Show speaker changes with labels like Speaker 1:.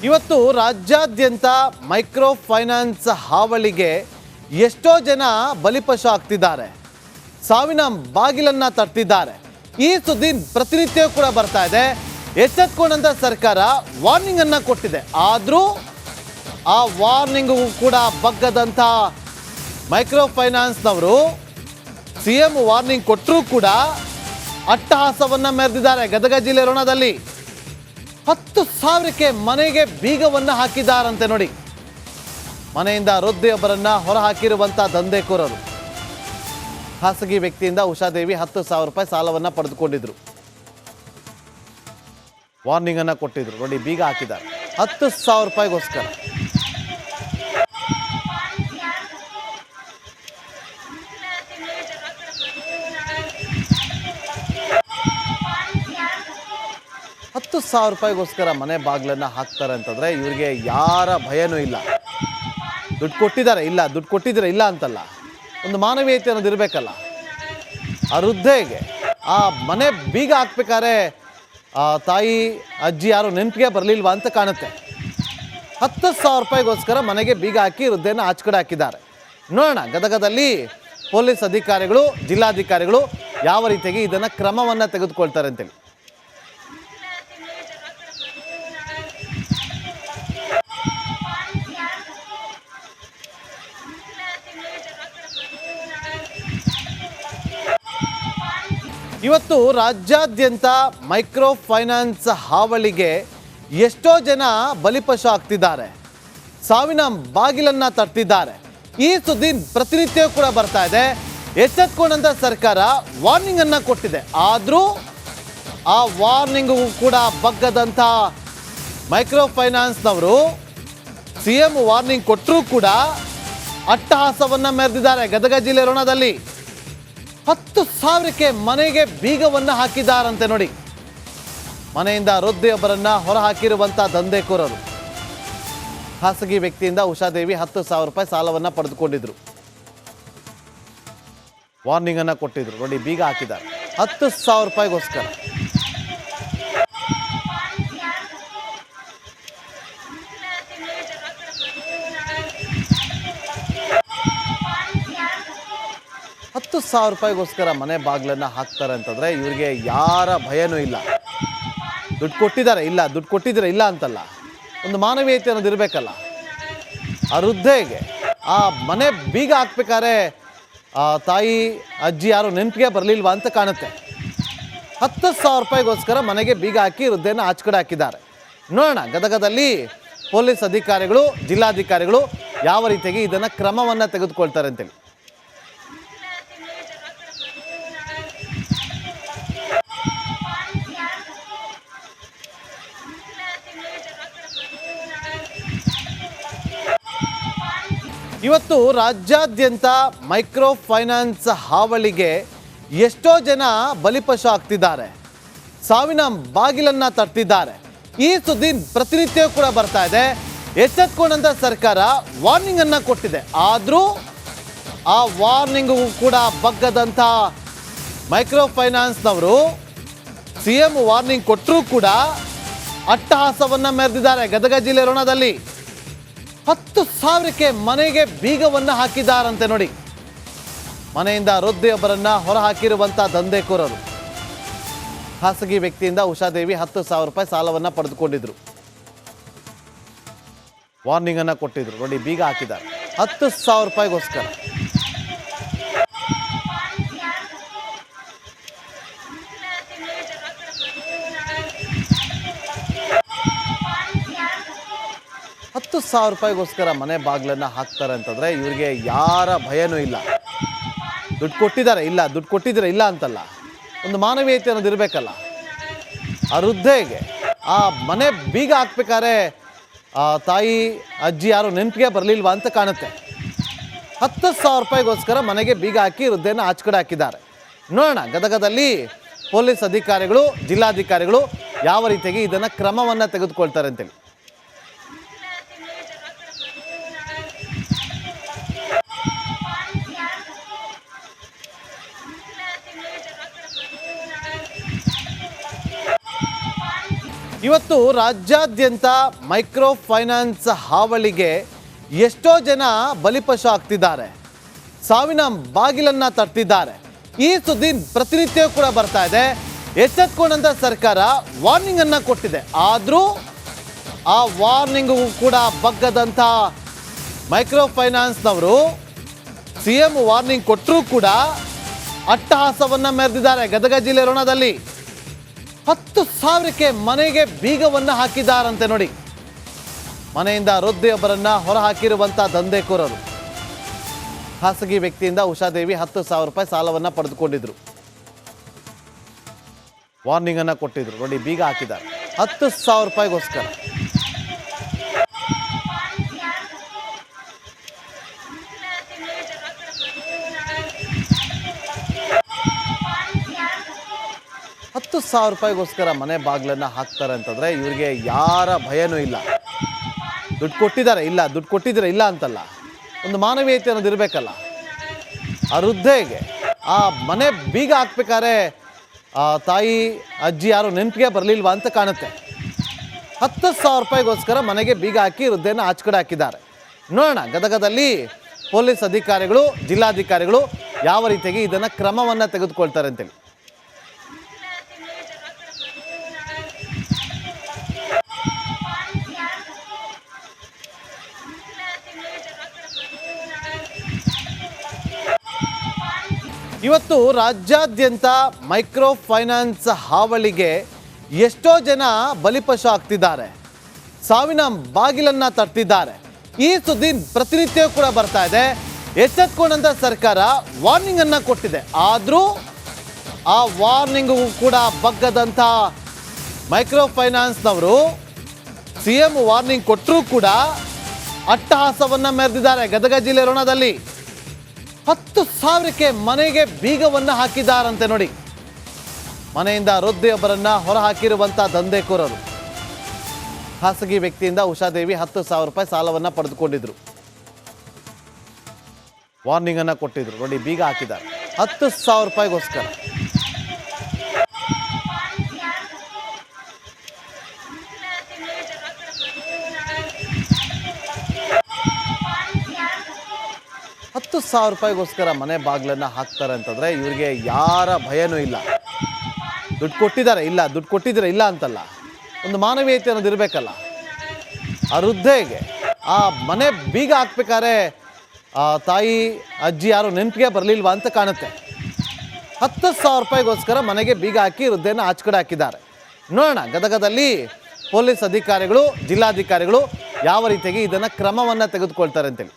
Speaker 1: ಇವತ್ತು ರಾಜ್ಯಾದ್ಯಂತ micro finance ಹಾವಳಿಗೆ ಎಷ್ಟೋ ಜನ ಬಲಿಪಶು ಆಗ್ತಿದ್ದಾರೆ, ಸಾವಿನ ಬಾಗಿಲನ್ನ ತಟ್ಟಿದ್ದಾರೆ. ಈ ಸುದ್ದಿ ಪ್ರತಿನಿತ್ಯ ಕೂಡ ಬರ್ತಾ ಇದೆ. ಎಚ್ಚೆತ್ತುಕೊಂಡಂತ ಸರ್ಕಾರ ವಾರ್ನಿಂಗ್ ಅನ್ನ ಕೊಟ್ಟಿದೆ. ಆದರೂ ಆ ವಾರ್ನಿಂಗ್ ಕೂಡ ಬಗ್ಗದಂತ ಮೈಕ್ರೋ ಫೈನಾನ್ಸ್ನವರು ಸಿಎಂ ವಾರ್ನಿಂಗ್ ಕೊಟ್ಟರೂ ಕೂಡ ಅಟ್ಟಹಾಸವನ್ನ ಮೆರೆದಿದ್ದಾರೆ. ಗದಗ ಜಿಲ್ಲೆ ರೋಣದಲ್ಲಿ 10,000ಕ್ಕೆ ಮನೆಗೆ ಬೀಗವನ್ನ ಹಾಕಿದ್ದಾರಂತೆ. ನೋಡಿ, ಮನೆಯಿಂದ ವೃದ್ಧೆಯೊಬ್ಬರನ್ನ ಹೊರ ಹಾಕಿರುವಂತ ದಂಧೆಕೋರರು ಖಾಸಗಿ ವ್ಯಕ್ತಿಯಿಂದ ಉಷಾದೇವಿ 10,000 ರೂಪಾಯಿ ಸಾಲವನ್ನ ಪಡೆದುಕೊಂಡಿದ್ರು. ವಾರ್ನಿಂಗ್ ಅನ್ನ ಕೊಟ್ಟಿದ್ರು. ನೋಡಿ, ಬೀಗ ಹಾಕಿದ್ದಾರೆ 10,000 ರೂಪಾಯಿಗೋಸ್ಕರ. ₹10,000 ಮನೆ ಬಾಗಿಲನ್ನ ಹಾಕ್ತಾರೆ ಅಂತಂದ್ರೆ ಇವರಿಗೆ ಯಾರ ಭಯನೂ ಇಲ್ಲ. ದುಡ್ಡು ಕೊಟ್ಟಿದ್ದಾರೆ ಇಲ್ಲ, ದುಡ್ಡು ಕೊಟ್ಟಿದ್ರೆ ಇಲ್ಲ ಅಂತಲ್ಲ, ಒಂದು ಮಾನವೀಯತೆ ಅನ್ನೋದು ಇರಬೇಕಲ್ಲ. ಆ ವೃದ್ಧೆಗೆ ಆ ಮನೆ ಬೀಗ ಹಾಕ್ಬೇಕಾದ್ರೆ ತಾಯಿ ಅಜ್ಜಿ ಯಾರು ನೆನಪಿಗೆ ಬರಲಿಲ್ವಾ ಅಂತ ಕಾಣುತ್ತೆ. ₹10,000 ಮನೆಗೆ ಬೀಗ ಹಾಕಿ ವೃದ್ಧೆಯನ್ನು ಆಚಕಡೆ ಹಾಕಿದ್ದಾರೆ. ನೋಡೋಣ, ಗದಗದಲ್ಲಿ ಪೊಲೀಸ್ ಅಧಿಕಾರಿಗಳು, ಜಿಲ್ಲಾಧಿಕಾರಿಗಳು ಯಾವ ರೀತಿಯಾಗಿ ಇದನ್ನು ಕ್ರಮವನ್ನು ತೆಗೆದುಕೊಳ್ತಾರೆ ಅಂತೇಳಿ. ಇವತ್ತು ರಾಜ್ಯಾದ್ಯಂತ ಮೈಕ್ರೋ ಫೈನಾನ್ಸ್ ಹಾವಳಿಗೆ ಎಷ್ಟೋ ಜನ ಬಲಿಪಶು ಆಗ್ತಿದ್ದಾರೆ, ಸಾವಿನ ಬಾಗಿಲನ್ನ ತಟ್ಟಿದ್ದಾರೆ. ಈ ಸುದ್ದಿ ಪ್ರತಿನಿತ್ಯ ಕೂಡ ಬರ್ತಾ ಇದೆ. ಎಚ್ಚೆತ್ತುಕೊಂಡಂತ ಸರ್ಕಾರ ವಾರ್ನಿಂಗ್ ಅನ್ನ ಕೊಟ್ಟಿದೆ. ಆದರೂ ಆ ವಾರ್ನಿಂಗ್ ಕೂಡ ಬಗ್ಗದಂತ ಮೈಕ್ರೋ ಫೈನಾನ್ಸ್ನವರು ಸಿಎಂ ವಾರ್ನಿಂಗ್ ಕೊಟ್ಟರೂ ಕೂಡ ಅಟ್ಟಹಾಸವನ್ನ ಮೆರೆದಿದ್ದಾರೆ. ಗದಗ ಜಿಲ್ಲೆ ರೋಣದಲ್ಲಿ 10,000ಕ್ಕೆ ಮನೆಗೆ ಬೀಗವನ್ನ ಹಾಕಿದ್ದಾರಂತೆ. ನೋಡಿ, ಮನೆಯಿಂದ ವೃದ್ಧೆಯೊಬ್ಬರನ್ನ ಹೊರ ಹಾಕಿರುವಂತ ದಂಧೆಕೋರರು ಖಾಸಗಿ ವ್ಯಕ್ತಿಯಿಂದ ಉಷಾದೇವಿ 10,000 ರೂಪಾಯಿ ಸಾಲವನ್ನ ಪಡೆದುಕೊಂಡಿದ್ರು. ವಾರ್ನಿಂಗ್ ಅನ್ನ ಕೊಟ್ಟಿದ್ರು. ನೋಡಿ, ಬೀಗ ಹಾಕಿದ್ದಾರೆ 10,000 ರೂಪಾಯಿಗೋಸ್ಕರ. ₹10,000 ಮನೆ ಬಾಗಿಲನ್ನ ಹಾಕ್ತಾರೆ ಅಂತಂದ್ರೆ ಇವರಿಗೆ ಯಾರ ಭಯನೂ ಇಲ್ಲ. ದುಡ್ಡು ಕೊಟ್ಟಿದ್ದಾರೆ ಇಲ್ಲ, ದುಡ್ಡು ಕೊಟ್ಟಿದ್ರೆ ಇಲ್ಲ ಅಂತಲ್ಲ, ಒಂದು ಮಾನವೀಯತೆ ಅನ್ನೋದು ಇರಬೇಕಲ್ಲ. ಆ ವೃದ್ಧೆಗೆ ಆ ಮನೆ ಬೀಗ ಹಾಕ್ಬೇಕಾದ್ರೆ ತಾಯಿ ಅಜ್ಜಿ ಯಾರು ನೆನಪಿಗೆ ಬರಲಿಲ್ವಾ ಅಂತ ಕಾಣುತ್ತೆ. ₹10,000 ಮನೆಗೆ ಬೀಗ ಹಾಕಿ ವೃದ್ಧೆಯನ್ನು ಆಚಕಡೆ ಹಾಕಿದ್ದಾರೆ. ನೋಡೋಣ, ಗದಗದಲ್ಲಿ ಪೊಲೀಸ್ ಅಧಿಕಾರಿಗಳು, ಜಿಲ್ಲಾಧಿಕಾರಿಗಳು ಯಾವ ರೀತಿಯಾಗಿ ಇದನ್ನು ಕ್ರಮವನ್ನು ತೆಗೆದುಕೊಳ್ತಾರೆ ಅಂತೇಳಿ. ಇವತ್ತು ರಾಜ್ಯಾದ್ಯಂತ ಮೈಕ್ರೋ ಫೈನಾನ್ಸ್ ಹಾವಳಿಗೆ ಎಷ್ಟೋ ಜನ ಬಲಿಪಶು ಆಗ್ತಿದ್ದಾರೆ, ಸಾವಿನ ಬಾಗಿಲನ್ನ ತಟ್ಟಿದ್ದಾರೆ. ಈ ಸುದ್ದಿ ಪ್ರತಿನಿತ್ಯ ಕೂಡ ಬರ್ತಾ ಇದೆ. ಎಚ್ಚೆತ್ತುಕೊಂಡಂತ ಸರ್ಕಾರ ವಾರ್ನಿಂಗ್ ಅನ್ನ ಕೊಟ್ಟಿದೆ. ಆದರೂ ಆ ವಾರ್ನಿಂಗ್ ಕೂಡ ಬಗ್ಗದಂತ ಮೈಕ್ರೋ ಫೈನಾನ್ಸ್ನವರು ಸಿಎಂ ವಾರ್ನಿಂಗ್ ಕೊಟ್ಟರೂ ಕೂಡ ಅಟ್ಟಹಾಸವನ್ನ ಮೆರೆದಿದ್ದಾರೆ. ಗದಗ ಜಿಲ್ಲೆ ರೋಣದಲ್ಲಿ 10,000ಕ್ಕೆ ಮನೆಗೆ ಬೀಗವನ್ನ ಹಾಕಿದ್ದಾರಂತೆ. ನೋಡಿ, ಮನೆಯಿಂದ ವೃದ್ಧೆಯೊಬ್ಬರನ್ನ ಹೊರ ಹಾಕಿರುವಂತ ದಂಧೆಕೋರರು ಖಾಸಗಿ ವ್ಯಕ್ತಿಯಿಂದ ಉಷಾದೇವಿ 10,000 ರೂಪಾಯಿ ಸಾಲವನ್ನ ಪಡೆದುಕೊಂಡಿದ್ರು. ವಾರ್ನಿಂಗ್ ಅನ್ನ ಕೊಟ್ಟಿದ್ರು. ನೋಡಿ, ಬೀಗ ಹಾಕಿದ್ದಾರೆ 10,000 ರೂಪಾಯಿಗೋಸ್ಕರ. ₹10,000 ಮನೆ ಬಾಗಿಲನ್ನ ಹಾಕ್ತಾರೆ ಅಂತಂದ್ರೆ ಇವರಿಗೆ ಯಾರ ಭಯನೂ ಇಲ್ಲ. ದುಡ್ಡು ಕೊಟ್ಟಿದ್ದಾರೆ ಇಲ್ಲ, ದುಡ್ಡು ಕೊಟ್ಟಿದ್ರೆ ಇಲ್ಲ ಅಂತಲ್ಲ, ಒಂದು ಮಾನವೀಯತೆ ಅನ್ನೋದು ಇರಬೇಕಲ್ಲ. ಆ ವೃದ್ಧೆಗೆ ಆ ಮನೆ ಬೀಗ ಹಾಕ್ಬೇಕಾದ್ರೆ ತಾಯಿ ಅಜ್ಜಿ ಯಾರು ನೆನಪಿಗೆ ಬರಲಿಲ್ವಾ ಅಂತ ಕಾಣುತ್ತೆ. ₹10,000 ಮನೆಗೆ ಬೀಗ ಹಾಕಿ ವೃದ್ಧೆಯನ್ನು ಆಚಕಡೆ ಹಾಕಿದ್ದಾರೆ. ನೋಡೋಣ, ಗದಗದಲ್ಲಿ ಪೊಲೀಸ್ ಅಧಿಕಾರಿಗಳು, ಜಿಲ್ಲಾಧಿಕಾರಿಗಳು ಯಾವ ರೀತಿಯಾಗಿ ಇದನ್ನು ಕ್ರಮವನ್ನು ತೆಗೆದುಕೊಳ್ತಾರೆ ಅಂತೇಳಿ. ಇವತ್ತು ರಾಜ್ಯಾದ್ಯಂತ ಮೈಕ್ರೋ ಫೈನಾನ್ಸ್ ಹಾವಳಿಗೆ ಎಷ್ಟೋ ಜನ ಬಲಿಪಶು ಆಗ್ತಿದ್ದಾರೆ, ಸಾವಿನ ಬಾಗಿಲನ್ನ ತಟ್ಟಿದ್ದಾರೆ. ಈ ಸುದ್ದಿ ಪ್ರತಿನಿತ್ಯ ಕೂಡ ಬರ್ತಾ ಇದೆ. ಎಚ್ಚೆತ್ಕೊಂಡಂತ ಸರ್ಕಾರ ವಾರ್ನಿಂಗ್ ಅನ್ನ ಕೊಟ್ಟಿದೆ. ಆದರೂ ಆ ವಾರ್ನಿಂಗ್ ಕೂಡ ಬಗ್ಗದಂತ ಮೈಕ್ರೋ ಫೈನಾನ್ಸ್ನವರು ಸಿಎಂ ವಾರ್ನಿಂಗ್ ಕೊಟ್ಟರೂ ಕೂಡ ಅಟ್ಟಹಾಸವನ್ನ ಮೆರೆದಿದ್ದಾರೆ. ಗದಗ ಜಿಲ್ಲೆ ರೋಣದಲ್ಲಿ 10,000ಕ್ಕೆ ಮನೆಗೆ ಬೀಗವನ್ನ ಹಾಕಿದ್ದಾರಂತೆ. ನೋಡಿ, ಮನೆಯಿಂದ ವೃದ್ಧೆಯೊಬ್ಬರನ್ನ ಹೊರ ಹಾಕಿರುವಂತ ದಂಧೆಕೋರರು ಖಾಸಗಿ ವ್ಯಕ್ತಿಯಿಂದ ಉಷಾದೇವಿ 10,000 ರೂಪಾಯಿ ಸಾಲವನ್ನ ಪಡೆದುಕೊಂಡಿದ್ರು. ವಾರ್ನಿಂಗ್ ಅನ್ನ ಕೊಟ್ಟಿದ್ರು. ನೋಡಿ, ಬೀಗ ಹಾಕಿದ್ದಾರೆ 10,000 ರೂಪಾಯಿಗೋಸ್ಕರ. ₹10,000 ಮನೆ ಬಾಗಿಲನ್ನ ಹಾಕ್ತಾರೆ ಅಂತಂದ್ರೆ ಇವ್ರಿಗೆ ಯಾರ ಭಯನೂ ಇಲ್ಲ. ದುಡ್ಡು ಕೊಟ್ಟಿದ್ದಾರೆ ಇಲ್ಲ, ದುಡ್ಡು ಕೊಟ್ಟಿದ್ರೆ ಇಲ್ಲ ಅಂತಲ್ಲ, ಒಂದು ಮಾನವೀಯತೆ ಅನ್ನೋದು ಇರಬೇಕಲ್ಲ. ಆ ವೃದ್ಧೆಗೆ ಆ ಮನೆ ಬೀಗ ಹಾಕ್ಬೇಕಾದ್ರೆ ತಾಯಿ ಅಜ್ಜಿ ಯಾರು ನೆನಪಿಗೆ ಬರಲಿಲ್ವಾ ಅಂತ ಕಾಣುತ್ತೆ. ₹10,000 ಮನೆಗೆ ಬೀಗ ಹಾಕಿ ವೃದ್ಧೆಯನ್ನು ಆಚಕಡೆ ಹಾಕಿದ್ದಾರೆ. ನೋಡೋಣ, ಗದಗದಲ್ಲಿ ಪೊಲೀಸ್ ಅಧಿಕಾರಿಗಳು, ಜಿಲ್ಲಾಧಿಕಾರಿಗಳು ಯಾವ ರೀತಿಯಾಗಿ ಇದನ್ನು ಕ್ರಮವನ್ನು ತೆಗೆದುಕೊಳ್ತಾರೆ ಅಂತೇಳಿ. ಇವತ್ತು ರಾಜ್ಯಾದ್ಯಂತ ಮೈಕ್ರೋ ಫೈನಾನ್ಸ್ ಹಾವಳಿಗೆ ಎಷ್ಟೋ ಜನ ಬಲಿಪಶು ಆಗ್ತಿದ್ದಾರೆ, ಸಾವಿನ ಬಾಗಿಲನ್ನ ತಟ್ಟಿದ್ದಾರೆ. ಈ ಸುದ್ದಿ ಪ್ರತಿನಿತ್ಯ ಕೂಡ ಬರ್ತಾ ಇದೆ. ಎಚ್ಚೆತ್ಕೊಂಡಂತ ಸರ್ಕಾರ ವಾರ್ನಿಂಗ್ ಅನ್ನ ಕೊಟ್ಟಿದೆ. ಆದರೂ ಆ ವಾರ್ನಿಂಗ್ ಕೂಡ ಬಗ್ಗದಂತ ಮೈಕ್ರೋ ಫೈನಾನ್ಸ್ನವರು ಸಿಎಂ ವಾರ್ನಿಂಗ್ ಕೊಟ್ಟರೂ ಕೂಡ ಅಟ್ಟಹಾಸವನ್ನ ಮೆರೆದಿದ್ದಾರೆ. ಗದಗ ಜಿಲ್ಲೆ ರೋಣದಲ್ಲಿ 10,000ಕ್ಕೆ ಮನೆಗೆ ಬೀಗವನ್ನ ಹಾಕಿದ್ದಾರಂತೆ. ನೋಡಿ, ಮನೆಯಿಂದ ವೃದ್ಧೆಯೊಬ್ಬರನ್ನ ಹೊರ ಹಾಕಿರುವಂತ ದಂಧೆಕೋರರು ಖಾಸಗಿ ವ್ಯಕ್ತಿಯಿಂದ ಉಷಾದೇವಿ 10,000 ರೂಪಾಯಿ ಸಾಲವನ್ನ ಪಡೆದುಕೊಂಡಿದ್ರು. ವಾರ್ನಿಂಗ್ ಅನ್ನ ಕೊಟ್ಟಿದ್ರು. ನೋಡಿ, ಬೀಗ ಹಾಕಿದ್ದಾರೆ 10,000 ರೂಪಾಯಿಗೋಸ್ಕರ. ₹10,000 ಮನೆ ಬಾಗಿಲನ್ನ ಹಾಕ್ತಾರೆ ಅಂತಂದ್ರೆ ಇವ್ರಿಗೆ ಯಾರ ಭಯನೂ ಇಲ್ಲ. ದುಡ್ಡು ಕೊಟ್ಟಿದ್ದಾರೆ ಇಲ್ಲ, ದುಡ್ಡು ಕೊಟ್ಟಿದ್ರೆ ಇಲ್ಲ ಅಂತಲ್ಲ, ಒಂದು ಮಾನವೀಯತೆ ಅನ್ನೋದು ಇರಬೇಕಲ್ಲ. ಆ ವೃದ್ಧೆಗೆ ಆ ಮನೆ ಬೀಗ ಹಾಕ್ಬೇಕಾದ್ರೆ ತಾಯಿ ಅಜ್ಜಿ ಯಾರು ನೆನಪಿಗೆ ಬರಲಿಲ್ವಾ ಅಂತ ಕಾಣುತ್ತೆ. ₹10,000 ಮನೆಗೆ ಬೀಗ ಹಾಕಿ ವೃದ್ಧೆಯನ್ನು ಆಚಕಡೆ ಹಾಕಿದ್ದಾರೆ. ನೋಡೋಣ, ಗದಗದಲ್ಲಿ ಪೊಲೀಸ್ ಅಧಿಕಾರಿಗಳು, ಜಿಲ್ಲಾಧಿಕಾರಿಗಳು ಯಾವ ರೀತಿಯಾಗಿ ಇದನ್ನು ಕ್ರಮವನ್ನು ತೆಗೆದುಕೊಳ್ತಾರೆ ಅಂತೇಳಿ.